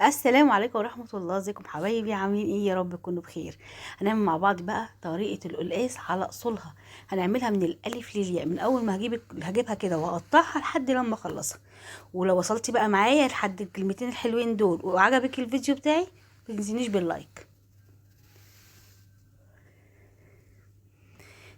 السلام عليكم ورحمة الله. ازيكم حبايبي؟ عاملين ايه؟ يا رب تكونوا بخير. هنعمل مع بعض بقى طريقة القلقاس على اصولها. هنعملها من الالف للياء، من اول ما هجيبها كده واقطعها لحد لما اخلصها. ولو وصلتي بقى معايا لحد الكلمتين الحلوين دول وعجبك الفيديو بتاعي، متنسينيش باللايك.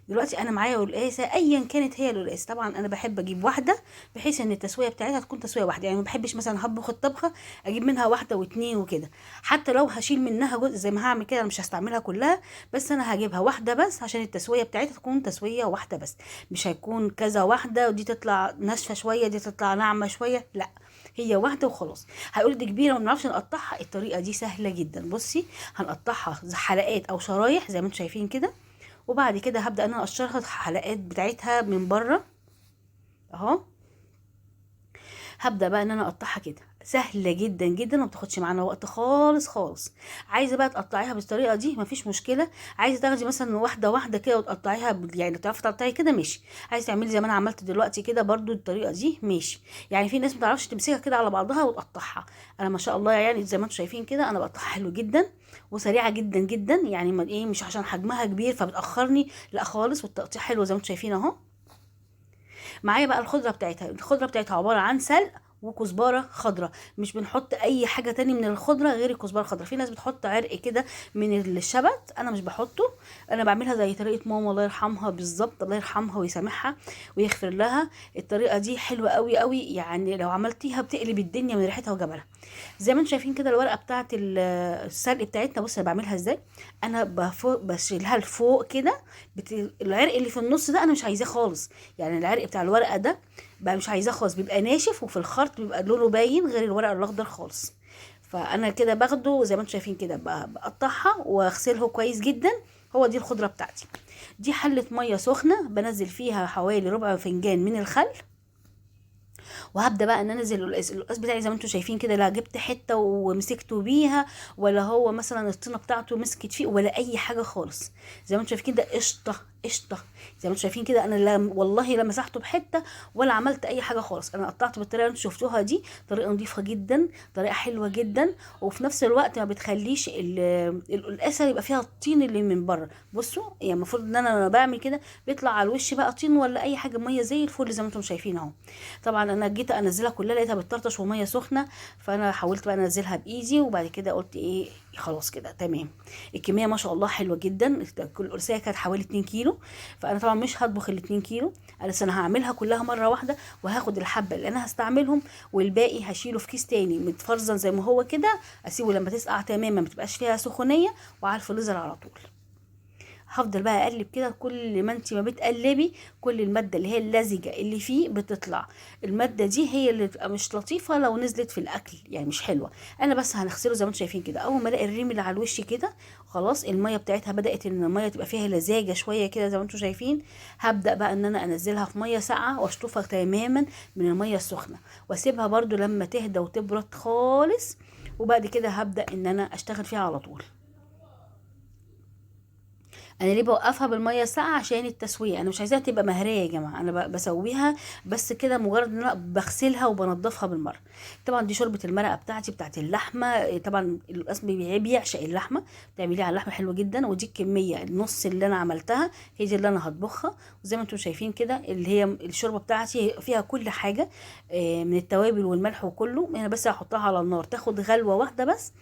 دلوقتي انا معايا قلقاسه ايا كانت هي القلقاسه. طبعا انا بحب اجيب واحده بحيث ان التسويه بتاعتها تكون تسويه واحده، يعني ما بحبش مثلا هطبخ الطبخه اجيب منها واحده واتنين وكده. حتى لو هشيل منها جزء زي ما هعمل كده، انا مش هستعملها كلها، بس انا هجيبها واحده بس عشان التسويه بتاعتها تكون تسويه واحده بس. مش هيكون كذا واحده ودي تطلع ناشفه شويه دي تطلع ناعمه شويه، لا، هي واحده وخلاص. هيقول دي كبيره وما نعرفش نقطعها، الطريقه دي سهله جدا. بصي، هنقطعها حلقات او شرايح زي ما انتم شايفين كده، وبعد كده هبدأ ان انا اقشرها الحلقات بتاعتها من بره اهو. هبدأ بقى ان انا اقطعها كده، سهلة جدا جدا وما بتاخدش معانا وقت خالص خالص. عايزة بقى تقطعيها بالطريقة دي مفيش مشكلة. عايزة تاخدي مثلا واحدة واحدة كده وتقطعيها يعني تعرفي تقطعي كده ماشي. عايزة تعملي زي ما انا عملت دلوقتي كده برضو الطريقة دي ماشي. يعني في ناس ما تعرفش تمسكها كده على بعضها وتقطعها. انا ما شاء الله يعني زي ما انتم شايفين كده انا بقطعها حلو جدا وسريعة جدا جدا. يعني ما ايه، مش عشان حجمها كبير فبتأخرني، لا خالص، والتقطيع حلو زي ما انتم شايفين اهو. معايا بقى الخضره بتاعتها عباره عن سلق وكزبره خضراء. مش بنحط اي حاجه تاني من الخضره غير الكزبره الخضراء. في ناس بتحط عرق كده من الشبت، انا مش بحطه. انا بعملها زي طريقه ماما الله يرحمها بالظبط، الله يرحمها ويسامحها ويغفر لها. الطريقه دي حلوه قوي قوي، يعني لو عملتيها بتقلب الدنيا من ريحتها وجمالها. زي ما انتم شايفين كده الورقه بتاعه السلق بتاعتنا. بص انا بعملها ازاي. انا بشيلها لفوق كده. العرق اللي في النص ده انا مش عايزاه خالص. يعني العرق بتاع الورقه ده بقى مش عايزاه خالص، بيبقى ناشف وفي الخرط بيبقى لونه باين غير الورق الاخضر خالص. فانا كده باخده زي ما انتم شايفين كده، بقطعها واغسله كويس جدا. هو دي الخضره بتاعتي. دي حله ميه سخنه بنزل فيها حوالي ربع فنجان من الخل، وهبدا بقى ان انا انزل القلقاس بتاعي زي ما انتم شايفين كده. لا جبت حته ومسكته بيها، ولا هو مثلا الطينه بتاعته مسكت فيه، ولا اي حاجه خالص. زي ما انتم شايفين كده قشطه قشطه. زي ما انتم شايفين كده انا لا والله لا مسحته بحته ولا عملت اي حاجه خالص. انا قطعته بالطريقه اللي انتم شفتوها دي، طريقه نظيفه جدا، طريقه حلوه جدا، وفي نفس الوقت ما بتخليش القلقاسه يبقى فيها الطين اللي من بره. بصوا يعني المفروض ان انا لما بعمل كده بيطلع على الوش بقى طين ولا اي حاجه، ميه زي الفل زي ما انتم شايفين اهو. طبعا انا جيت انزلها كلها لقيتها بتطرطش وميه سخنه، فانا حاولت بقى انزلها بايدي، وبعد كده قلت ايه خلاص كده تمام. الكميه ما شاء الله حلوه جدا. كل قرصيه كانت حوالي 2 كيلو، فانا طبعا مش هطبخ ال 2 كيلو. انا هعملها كلها مره واحده، وهاخد الحبه اللي انا هستعملهم والباقي هشيله في كيس تاني متفرزن زي ما هو كده، اسيبه لما تسقع تماما ما تبقاش فيها سخونيه، وعلى الفريزر على طول. هفضل بقى اقلب كده، كل ما انت ما بتقلبي كل الماده اللي هي اللزجه اللي فيه بتطلع. الماده دي هي اللي بتبقى مش لطيفه لو نزلت في الاكل، يعني مش حلوه. انا بس هنغسله زي ما انتم شايفين كده. اول ما الاقي الريم اللي على الوش كده خلاص الميه بتاعتها بدات ان الميه تبقى فيها لزاجه شويه كده زي ما انتم شايفين، هبدا بقى ان انا انزلها في ميه ساقعه واشطفها تماما من الميه السخنه، واسيبها برده لما تهدى وتبرد خالص، وبعد كده هبدا ان انا اشتغل فيها على طول. انا ليه بوقفها بالميه الساقعه؟ عشان التسويه. انا مش عايزاها تبقى مهريه يا جماعه، انا بسويها بس كده مجرد ان انا بغسلها وبنضفها بالمره. طبعا دي شوربه المرقه بتاعتي بتاعت اللحمه. طبعا القسم بيعشق اللحمه، بتعمليها على اللحمه حلوه جدا. ودي الكميه النص اللي انا عملتها هي دي اللي انا هطبخها. وزي ما انتم شايفين كده اللي هي الشوربه بتاعتي فيها كل حاجه، من التوابل والملح وكله. انا بس هحطها على النار تاخد غلوه واحده بس،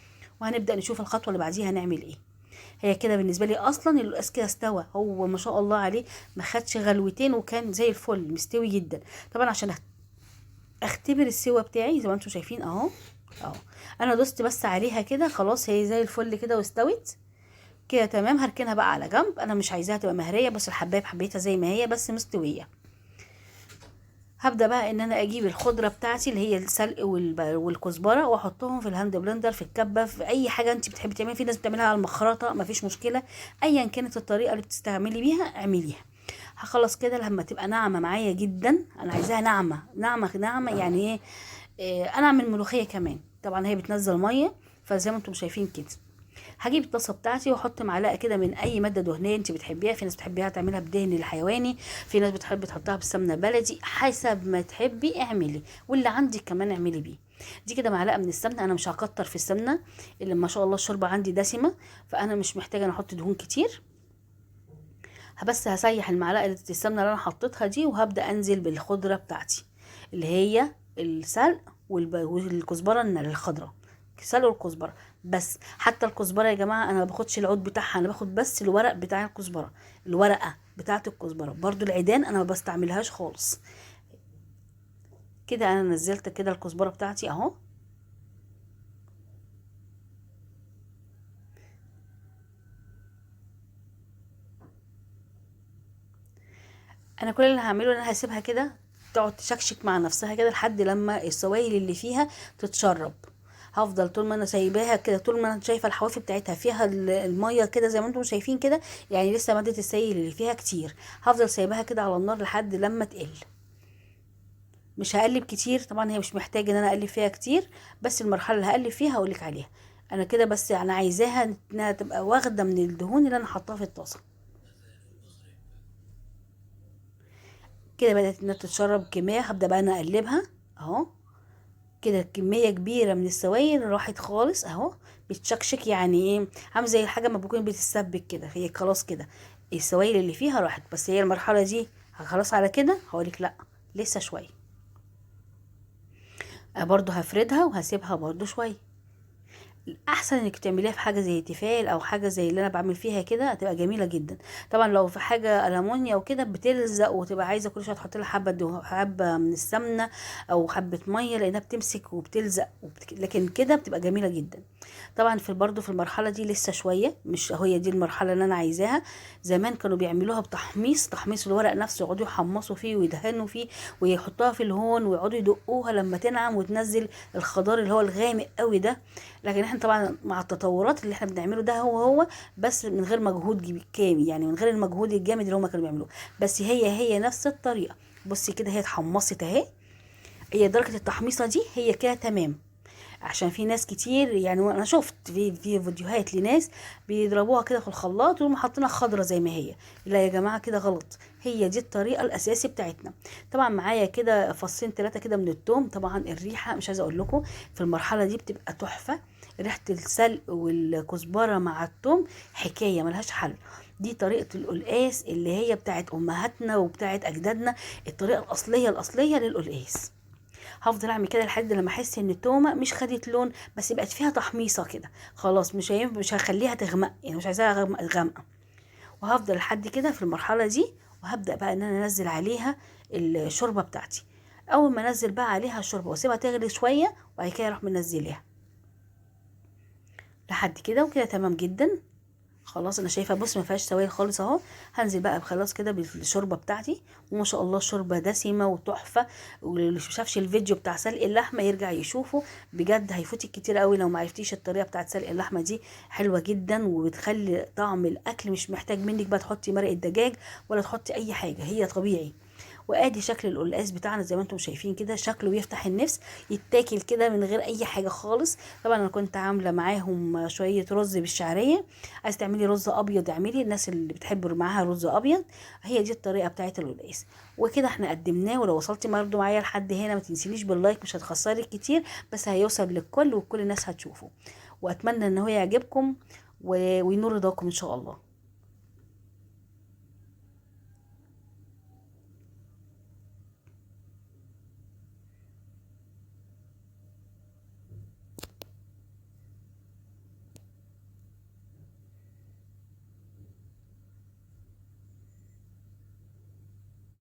وهنبدا نشوف الخطوه اللي بعديها هنعمل ايه. هي كده بالنسبه لي اصلا القلقاس كده استوى، هو ما شاء الله عليه، ما خدش غلوتين وكان زي الفل مستوي جدا. طبعا عشان اختبر السوا بتاعي زي ما انتم شايفين اهو. اهو انا دوست بس عليها كده خلاص، هي زي الفل كده واستوت كده تمام. هركنها بقى على جنب، انا مش عايزاها تبقى مهريه، بس الحبايه حبيتها زي ما هي بس مستويه. هبدا بقى ان انا اجيب الخضره بتاعتي اللي هي السلق والكزبره، واحطهم في الهاند بلندر، في الكبه، في اي حاجه انت بتحبي تعملي. في ناس بتعملها على المخرطه، مفيش مشكله، ايا كانت الطريقه اللي بتستعملي بيها اعمليها. هخلص كده لما تبقى ناعمه معايا جدا. انا عايزاها ناعمه ناعمه ناعمه، يعني ايه، انا اعمل ملوخيه كمان. طبعا هي بتنزل ميه، فزي ما انتم شايفين كده هجيب الطاسه بتاعتي واحط معلقه كده من اي ماده دهنيه انت بتحبيها. في ناس بتحبيها تعملها بدهن الحيواني، في ناس بتحب تحطها بالسمنه بلدي، حسب ما تحبي اعملي، واللي عندك كمان اعملي بيه. دي كده معلقه من السمنه، انا مش هكتر في السمنه، اللي ما شاء الله الشوربه عندي دسمه، فانا مش محتاجه انا احط دهون كتير. بس هسيح المعلقه السمنه اللي انا حطيتها دي، وهبدا انزل بالخضره بتاعتي اللي هي السلق والكزبره الخضراء، السلق والكزبره. بس حتى الكزبره يا جماعه انا ما باخدش العود بتاعها، انا باخد بس الورق بتاع الكزبره، الورقه بتاعه الكزبره. برضو العيدان انا ما بستعملهاش خالص. كده انا نزلت كده الكزبره بتاعتي اهو. انا كل اللي هعمله ان انا هسيبها كده تقعد تشكشك مع نفسها كده لحد لما السوائل اللي فيها تتشرب. هفضل طول ما انا سايباها كده، طول ما انا شايفه الحواف بتاعتها فيها الميه كده زي ما انتم شايفين كده، يعني لسه ماده السائل اللي فيها كتير، هفضل سايباها كده على النار لحد لما تقل. مش هقلب كتير طبعا، هي مش محتاجه ان انا اقلب فيها كتير، بس المرحله اللي هقلب فيها هقولك عليها. انا كده بس انا عايزاها انها تبقى واخده من الدهون اللي انا حطاها في الطاسه. كده بدات انها تتشرب كميه، هبدا بقى انا اقلبها اهو. كده كميه كبيره من السوائل راحت خالص اهو، بتشكشك يعني ايه، عامل زي الحاجه ما بتكون بتتسبك كده، هي خلاص كده السوائل اللي فيها راحت. بس هي المرحله دي خلاص على كده هقولك لا، لسه شويه. برضو هفردها وهسيبها برضو شويه. الاحسن انك تعمليها في حاجه زي تيفال او حاجه زي اللي انا بعمل فيها كده، هتبقى جميله جدا. طبعا لو في حاجه المونيا وكده بتلزق وتبقى عايزه كل شويه تحط لها حبه حبه من السمنه او حبه ميه، لانها بتمسك وبتلزق لكن كده بتبقى جميله جدا. طبعا في برضو في المرحله دي لسه شويه، مش هي دي المرحله اللي انا عايزاها. زمان كانوا بيعملوها بتحميص، تحميص الورق نفسه، يقعدوا يحمصوا فيه ويدهنوا فيه ويحطوها في الهون ويقعدوا يدقوها لما تنعم وتنزل الخضار اللي هو الغامق قوي ده. لكن احنا طبعا مع التطورات اللي احنا بنعمله ده هو بس من غير مجهود كامل، يعني من غير المجهود الجامد اللي هما كانوا بيعملوه، بس هي نفس الطريقه. بصي كده هي اتحمصت اهي، هي درجه التحميصه دي هي كده تمام. عشان في ناس كتير يعني، انا شفت في فيديوهات لناس بيضربوها كده في الخلاط ويقوموا حاطينها خضره زي ما هي. لا يا جماعه كده غلط، هي دي الطريقه الاساسي بتاعتنا. طبعا معايا كده فصين 3 كده من التوم، طبعا الريحه مش عايزه اقول لكم في المرحله دي بتبقى تحفه. ريحه السلق والكزبره مع التوم حكايه ملهاش حل. دي طريقه القلقاس اللي هي بتاعت امهاتنا وبتاعت اجدادنا، الطريقه الاصليه للقلقاس. هفضل اعمل كده لحد لما احس ان التومه مش خدت لون، بس بقت فيها تحميصه كده، خلاص مش هخليها تغمق، يعني مش عايزاها غامقه. وهفضل لحد كده في المرحله دي، وهبدا بقى ان انا انزل عليها الشوربه بتاعتي. اول ما انزل بقى عليها الشوربه واسيبها تغلي شويه، وبعد كده اروح منزلها لحد كده، وكده تمام جدا. خلاص انا شايفه بص ما فيهاش سوائل خالص اهو. هنزل بقى خلاص كده بالشوربه بتاعتي، وما شاء الله الشوربه دسمه وتحفه. واللي شافش الفيديو بتاع سلق اللحمه يرجع يشوفه، بجد هيفوتك كتير قوي لو ما عرفتيش الطريقه بتاعت سلق اللحمه دي. حلوه جدا وبتخلي طعم الاكل، مش محتاج منك بقى تحطي مرق الدجاج ولا تحطي اي حاجه، هي طبيعي. وادي شكل القلقاس بتاعنا زي ما انتم شايفين كده، شكله بيفتح النفس، يتاكل كده من غير اي حاجه خالص. طبعا انا كنت عامله معاهم شويه رز بالشعريه، عايز تعملي رز ابيض اعملي، الناس اللي بتحب معاها رز ابيض. هي دي الطريقه بتاعت القلقاس. وكده احنا قدمناه. ولو وصلتي برضه معايا لحد هنا ما تنسينيش باللايك، مش هتخسري كتير، بس هيوصل للكل وكل الناس هتشوفه. واتمنى ان هو يعجبكم وينور رضاكم ان شاء الله.